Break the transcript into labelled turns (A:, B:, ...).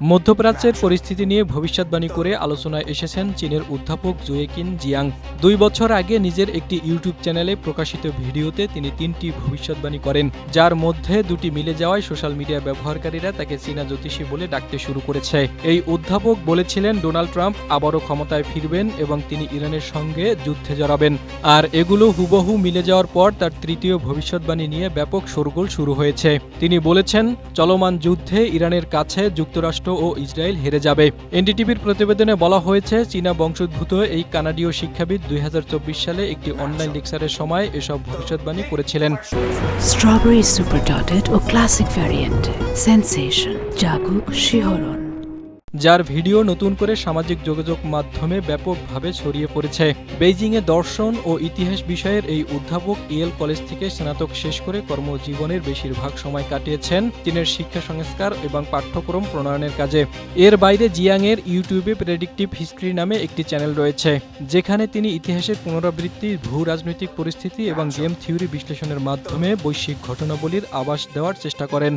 A: মধ্যপ্রাচ্যের পরিস্থিতি নিয়ে ভবিষ্যৎবাণী করে আলোচনায় এসেছেন চীনের অধ্যাপক জুয়েকিন জিয়াং। ২ বছর আগে নিজের একটি ইউটিউব চ্যানেলে প্রকাশিত ভিডিওতে তিনি ৩টি ভবিষ্যৎবাণী করেন, যার মধ্যে ২টি মিলে যাওয়ায় সোশ্যাল মিডিয়া ব্যবহারকারীরা তাকে চীনা জ্যোতিষী বলে ডাকতে শুরু করেছে। এই অধ্যাপক বলেছিলেন ডোনাল্ড ট্রাম্প আবারও ক্ষমতায় ফিরবেন এবং তিনি ইরানের সঙ্গে যুদ্ধে জড়াবেন। আর এগুলো হুবহু মিলে যাওয়ার পর তার তৃতীয় ভবিষ্যৎবাণী নিয়ে ব্যাপক শোরগোল শুরু হয়েছে। তিনি বলেছেন, চলমান যুদ্ধে ইরানের কাছে যুক্তরাষ্ট্র ও ইসরায়েল হেরে যাবে। এনডিটিভির প্রতিবেদনে বলা হয়েছে, চীনা বংশোদ্ভূত এই কানাডীয় শিক্ষাবিদ ২০২৪ সালে একটি অনলাইন লেকচারের সময় এসব ভবিষ্যৎবাণী করেছিলেন।
B: স্ট্রবেরি সুপার ডটেড ও ক্লাসিক ভ্যারিয়েন্টে সেন্সেশন জাগুক শিহরণ,
A: যার ভিডিও নতুন করে সামাজিক যোগাযোগ মাধ্যমে ব্যাপকভাবে ছড়িয়ে পড়েছে। বেইজিংয়ে দর্শন ও ইতিহাস বিষয়ের এই অধ্যাপক ইয়েল কলেজ থেকে স্নাতক শেষ করে কর্মজীবনের বেশিরভাগ সময় কাটিয়েছেন চীনের শিক্ষা সংস্কার এবং পাঠ্যক্রম প্রণয়নের কাজে। এর বাইরে জিয়াংয়ের ইউটিউবে প্রেডিক্টিভ হিস্ট্রি নামে একটি চ্যানেল রয়েছে, যেখানে তিনি ইতিহাসের পুনরাবৃত্তি, ভূ রাজনৈতিক পরিস্থিতি এবং গেম থিওরি বিশ্লেষণের মাধ্যমে বৈশ্বিক ঘটনাবলীর আভাস দেওয়ার চেষ্টা করেন।